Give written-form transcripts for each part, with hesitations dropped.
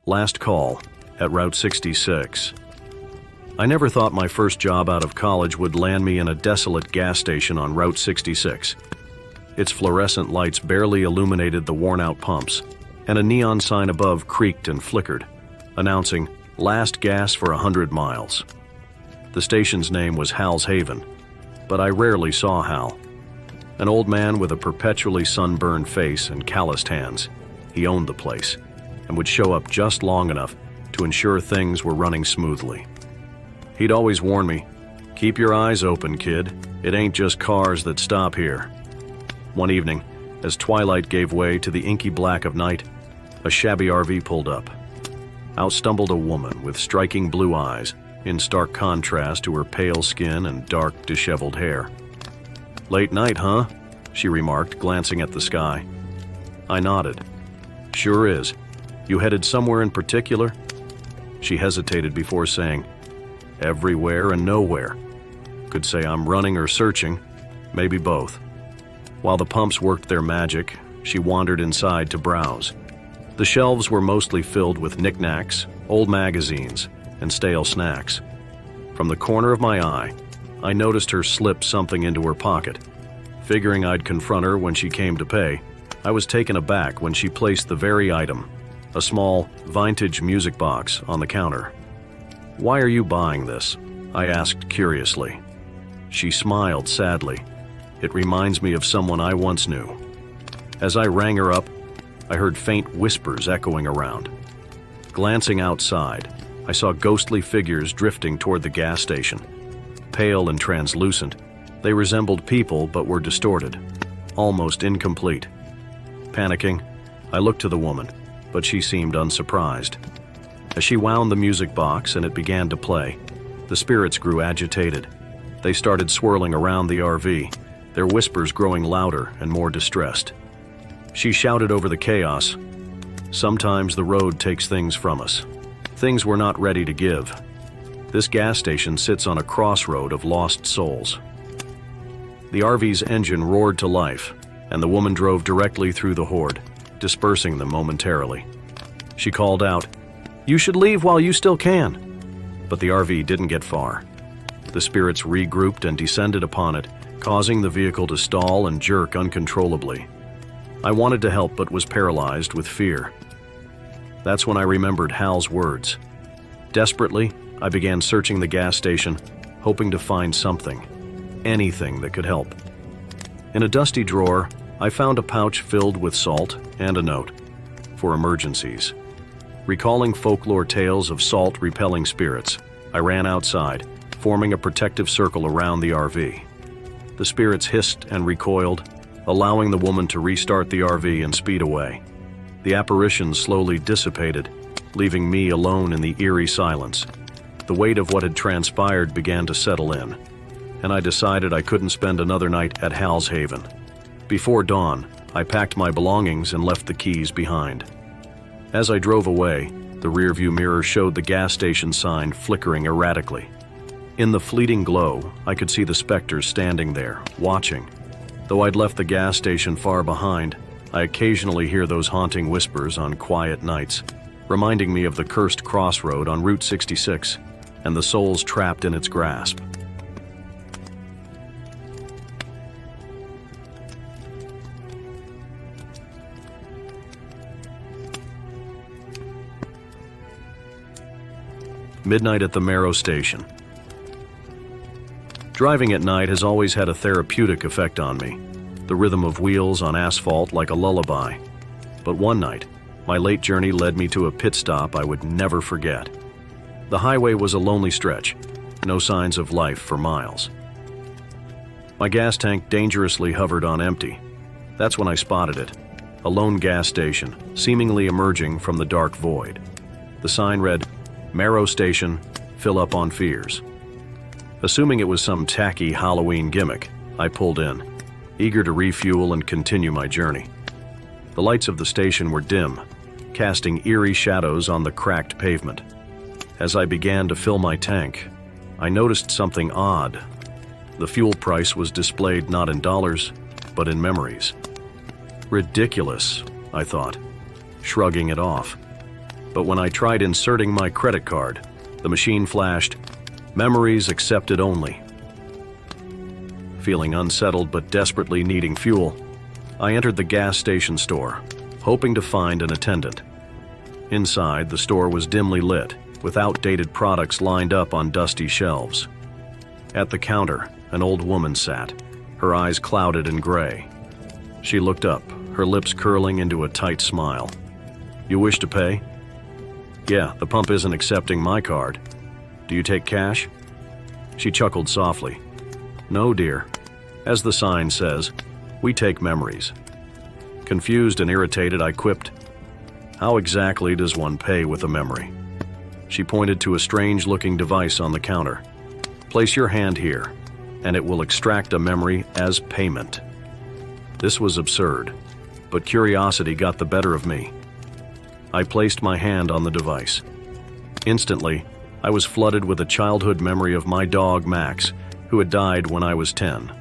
Last call at Route 66. I never thought my first job out of college would land me in a desolate gas station on Route 66. Its fluorescent lights barely illuminated the worn-out pumps, and a neon sign above creaked and flickered, announcing last gas for 100 miles. The station's name was Hal's Haven, but I rarely saw Hal. An old man with a perpetually sunburned face and calloused hands. He owned the place and would show up just long enough to ensure things were running smoothly. He'd always warn me, "Keep your eyes open, kid. It ain't just cars that stop here." One evening, as twilight gave way to the inky black of night, a shabby RV pulled up. Out stumbled a woman with striking blue eyes, in stark contrast to her pale skin and dark, disheveled hair. "Late night, huh?" she remarked, glancing at the sky. I nodded. "Sure is. You headed somewhere in particular?" She hesitated before saying, "Everywhere and nowhere. Could say I'm running or searching, maybe both." While the pumps worked their magic, she wandered inside to browse. The shelves were mostly filled with knickknacks, old magazines, and stale snacks. From the corner of my eye, I noticed her slip something into her pocket. Figuring I'd confront her when she came to pay, I was taken aback when she placed the very item, a small, vintage music box, on the counter. "Why are you buying this?" I asked curiously. She smiled sadly. "It reminds me of someone I once knew." As I rang her up, I heard faint whispers echoing around. Glancing outside, I saw ghostly figures drifting toward the gas station. Pale and translucent, they resembled people but were distorted, almost incomplete. Panicking, I looked to the woman, but she seemed unsurprised. As she wound the music box and it began to play, the spirits grew agitated. They started swirling around the RV, their whispers growing louder and more distressed. She shouted over the chaos, "Sometimes the road takes things from us. Things we're not ready to give. This gas station sits on a crossroad of lost souls." The RV's engine roared to life, and the woman drove directly through the horde, dispersing them momentarily. She called out, "You should leave while you still can." But the RV didn't get far. The spirits regrouped and descended upon it, causing the vehicle to stall and jerk uncontrollably. I wanted to help but was paralyzed with fear. That's when I remembered Hal's words. Desperately, I began searching the gas station, hoping to find something, anything that could help. In a dusty drawer, I found a pouch filled with salt and a note for emergencies. Recalling folklore tales of salt-repelling spirits, I ran outside, forming a protective circle around the RV. The spirits hissed and recoiled, allowing the woman to restart the RV and speed away. The apparitions slowly dissipated, leaving me alone in the eerie silence. The weight of what had transpired began to settle in, and I decided I couldn't spend another night at Hal's Haven. Before dawn, I packed my belongings and left the keys behind. As I drove away, the rearview mirror showed the gas station sign flickering erratically. In the fleeting glow, I could see the specters standing there, watching. Though I'd left the gas station far behind, I occasionally hear those haunting whispers on quiet nights, reminding me of the cursed crossroad on Route 66 and the souls trapped in its grasp. Midnight at the Marrow Station. Driving at night has always had a therapeutic effect on me, the rhythm of wheels on asphalt like a lullaby. But one night, my late journey led me to a pit stop I would never forget. The highway was a lonely stretch, no signs of life for miles. My gas tank dangerously hovered on empty. That's when I spotted it, a lone gas station, seemingly emerging from the dark void. The sign read, "Marrow Station, fill up on fears." Assuming it was some tacky Halloween gimmick, I pulled in, eager to refuel and continue my journey. The lights of the station were dim, casting eerie shadows on the cracked pavement. As I began to fill my tank, I noticed something odd. The fuel price was displayed not in dollars, but in memories. Ridiculous, I thought, shrugging it off. But when I tried inserting my credit card, the machine flashed, "Memories accepted only." Feeling unsettled but desperately needing fuel, I entered the gas station store, hoping to find an attendant. Inside, the store was dimly lit, with outdated products lined up on dusty shelves. At the counter, an old woman sat, her eyes clouded and gray. She looked up, her lips curling into a tight smile. "You wish to pay?" "Yeah, the pump isn't accepting my card. Do you take cash?" She chuckled softly. "No, dear. As the sign says, we take memories." Confused and irritated, I quipped, "How exactly does one pay with a memory?" She pointed to a strange-looking device on the counter. "Place your hand here, and it will extract a memory as payment." This was absurd, but curiosity got the better of me. I placed my hand on the device. Instantly, I was flooded with a childhood memory of my dog Max, who had died when I was 10.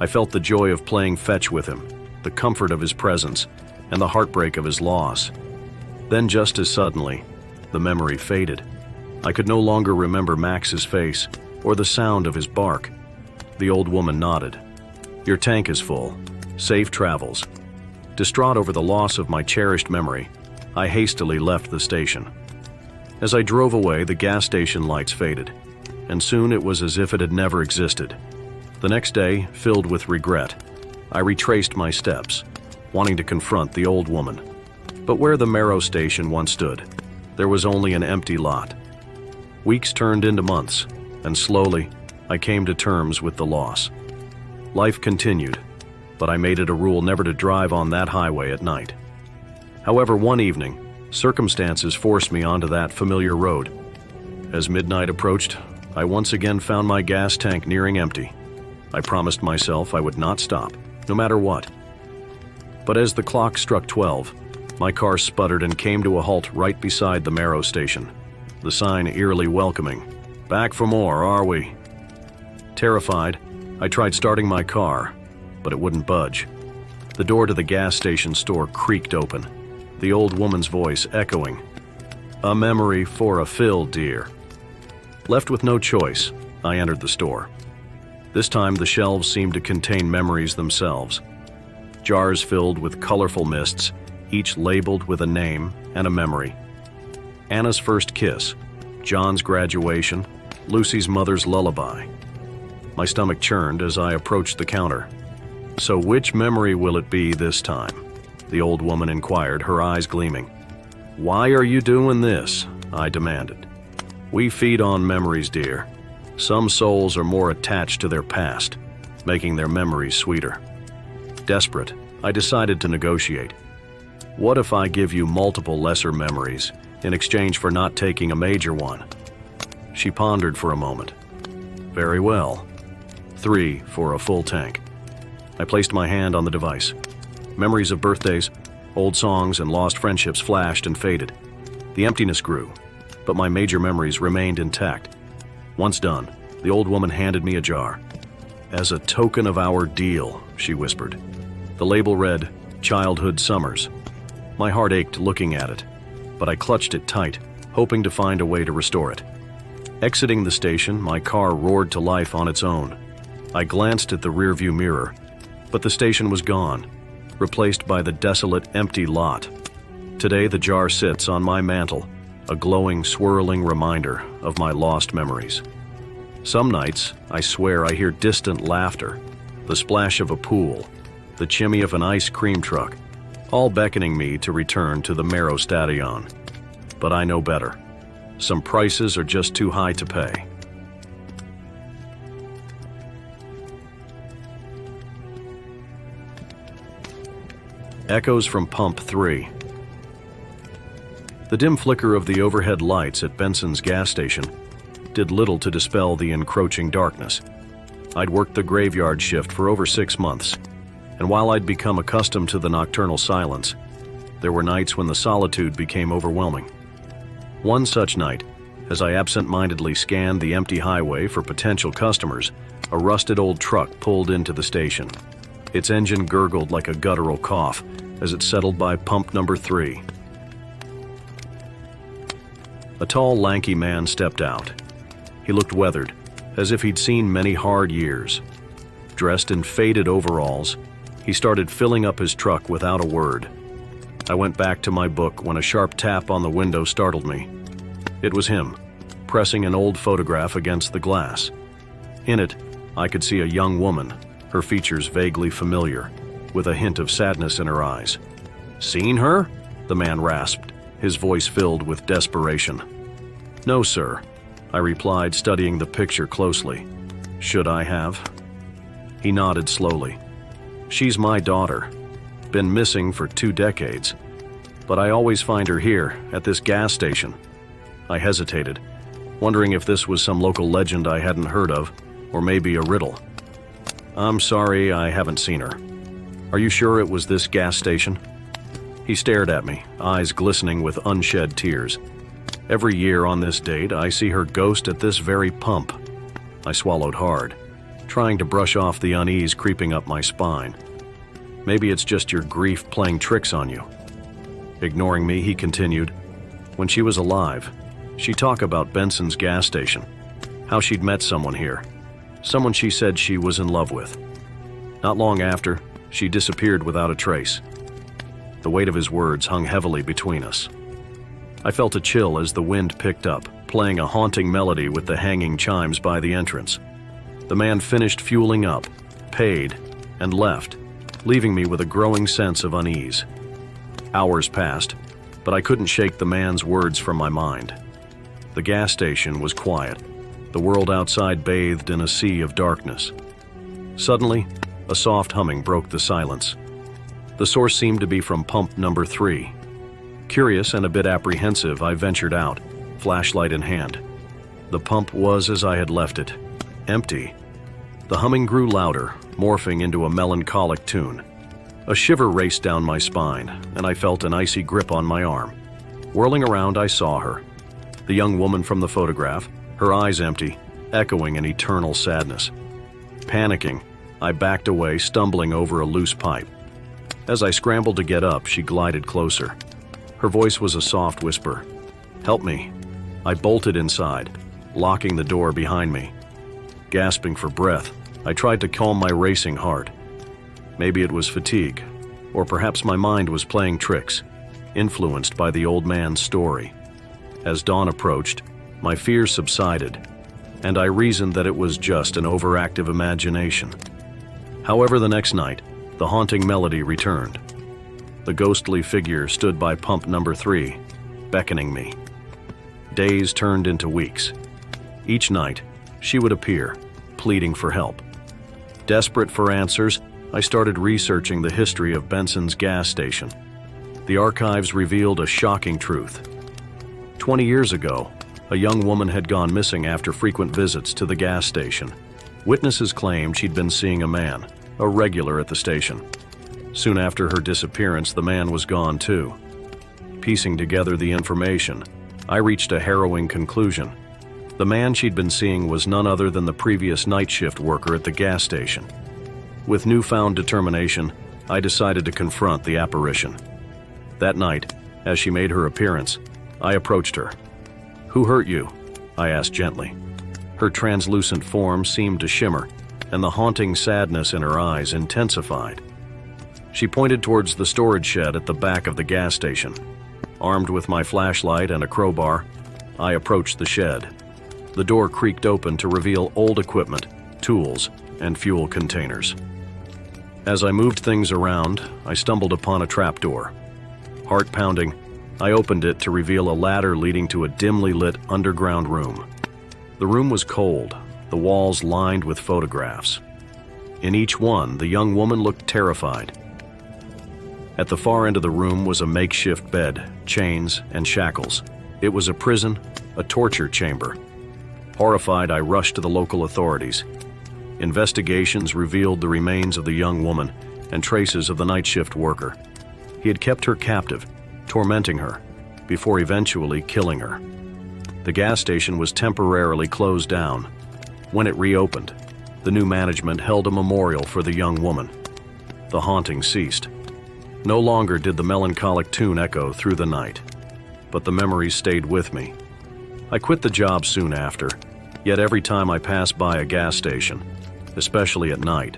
I felt the joy of playing fetch with him, the comfort of his presence, and the heartbreak of his loss. Then just as suddenly, the memory faded. I could no longer remember Max's face or the sound of his bark. The old woman nodded. "Your tank is full. Safe travels." Distraught over the loss of my cherished memory, I hastily left the station. As I drove away, the gas station lights faded, and soon it was as if it had never existed. The next day, filled with regret, I retraced my steps, wanting to confront the old woman. But where the Marrow station once stood, there was only an empty lot. Weeks turned into months, and slowly, I came to terms with the loss. Life continued, but I made it a rule never to drive on that highway at night. However, one evening, circumstances forced me onto that familiar road. As midnight approached, I once again found my gas tank nearing empty. I promised myself I would not stop, no matter what. But as the clock struck 12, my car sputtered and came to a halt right beside the Marrow station, the sign eerily welcoming. "Back for more, are we?" Terrified, I tried starting my car, but it wouldn't budge. The door to the gas station store creaked open, the old woman's voice echoing, "A memory for a fill, dear." Left with no choice, I entered the store. This time the shelves seemed to contain memories themselves. Jars filled with colorful mists, each labeled with a name and a memory. Anna's first kiss, John's graduation, Lucy's mother's lullaby. My stomach churned as I approached the counter. "So which memory will it be this time?" the old woman inquired, her eyes gleaming. "Why are you doing this?" I demanded. "We feed on memories, dear. Some souls are more attached to their past, making their memories sweeter." Desperate, I decided to negotiate. "What if I give you multiple lesser memories in exchange for not taking a major one?" She pondered for a moment. "Very well. 3 for a full tank." I placed my hand on the device. Memories of birthdays, old songs, and lost friendships flashed and faded. The emptiness grew, but my major memories remained intact. Once done, the old woman handed me a jar. "As a token of our deal," she whispered. The label read, "Childhood Summers." My heart ached looking at it, but I clutched it tight, hoping to find a way to restore it. Exiting the station, my car roared to life on its own. I glanced at the rearview mirror, but the station was gone, replaced by the desolate, empty lot. Today, the jar sits on my mantle, a glowing, swirling reminder of my lost memories. Some nights, I swear I hear distant laughter, the splash of a pool, the chimney of an ice cream truck, all beckoning me to return to the Marrow Station. But I know better. Some prices are just too high to pay. Echoes from Pump 3. The dim flicker of the overhead lights at Benson's gas station did little to dispel the encroaching darkness. I'd worked the graveyard shift for over 6 months, and while I'd become accustomed to the nocturnal silence, there were nights when the solitude became overwhelming. One such night, as I absent-mindedly scanned the empty highway for potential customers, a rusted old truck pulled into the station. Its engine gurgled like a guttural cough as it settled by pump number 3. A tall, lanky man stepped out. He looked weathered, as if he'd seen many hard years. Dressed in faded overalls, he started filling up his truck without a word. I went back to my book when a sharp tap on the window startled me. It was him, pressing an old photograph against the glass. In it, I could see a young woman, her features vaguely familiar, with a hint of sadness in her eyes. "Seen her?" the man rasped, his voice filled with desperation. "No, sir," I replied, studying the picture closely. "Should I have?" He nodded slowly. "She's my daughter. Been missing for 2 decades. But I always find her here, at this gas station." I hesitated, wondering if this was some local legend I hadn't heard of, or maybe a riddle. "I'm sorry, I haven't seen her. Are you sure it was this gas station?" He stared at me, eyes glistening with unshed tears. "Every year on this date, I see her ghost at this very pump." I swallowed hard, trying to brush off the unease creeping up my spine. "Maybe it's just your grief playing tricks on you." Ignoring me, he continued, "When she was alive, she'd talk about Benson's gas station, how she'd met someone here, someone she said she was in love with. Not long after, she disappeared without a trace." The weight of his words hung heavily between us. I felt a chill as the wind picked up, playing a haunting melody with the hanging chimes by the entrance. The man finished fueling up, paid, and left, leaving me with a growing sense of unease. Hours passed, but I couldn't shake the man's words from my mind. The gas station was quiet, the world outside bathed in a sea of darkness. Suddenly, a soft humming broke the silence. The source seemed to be from pump number 3. Curious and a bit apprehensive, I ventured out, flashlight in hand. The pump was as I had left it, empty. The humming grew louder, morphing into a melancholic tune. A shiver raced down my spine, and I felt an icy grip on my arm. Whirling around, I saw her. The young woman from the photograph, her eyes empty, echoing an eternal sadness. Panicking, I backed away, stumbling over a loose pipe. As I scrambled to get up, she glided closer. Her voice was a soft whisper. "Help me." I bolted inside, locking the door behind me. Gasping for breath, I tried to calm my racing heart. Maybe it was fatigue, or perhaps my mind was playing tricks, influenced by the old man's story. As dawn approached, my fears subsided, and I reasoned that it was just an overactive imagination. However, the next night, the haunting melody returned. The ghostly figure stood by pump number 3, beckoning me. Days turned into weeks. Each night, she would appear, pleading for help. Desperate for answers, I started researching the history of Benson's gas station. The archives revealed a shocking truth. 20 years ago, a young woman had gone missing after frequent visits to the gas station. Witnesses claimed she'd been seeing a man, a regular at the station. Soon after her disappearance, the man was gone too. Piecing together the information, I reached a harrowing conclusion. The man she'd been seeing was none other than the previous night shift worker at the gas station. With newfound determination, I decided to confront the apparition. That night, as she made her appearance, I approached her. "Who hurt you?" I asked gently. Her translucent form seemed to shimmer, and the haunting sadness in her eyes intensified. She pointed towards the storage shed at the back of the gas station. Armed with my flashlight and a crowbar, I approached the shed. The door creaked open to reveal old equipment, tools, and fuel containers. As I moved things around, I stumbled upon a trapdoor. Heart pounding, I opened it to reveal a ladder leading to a dimly lit underground room. The room was cold, the walls lined with photographs. In each one, the young woman looked terrified. At the far end of the room was a makeshift bed, chains, and shackles. It was a prison, a torture chamber. Horrified, I rushed to the local authorities. Investigations revealed the remains of the young woman and traces of the night shift worker. He had kept her captive, tormenting her, before eventually killing her. The gas station was temporarily closed down. When it reopened, the new management held a memorial for the young woman. The haunting ceased. No longer did the melancholic tune echo through the night, but the memories stayed with me, I quit the job soon after, yet every time I pass by a gas station, especially at night,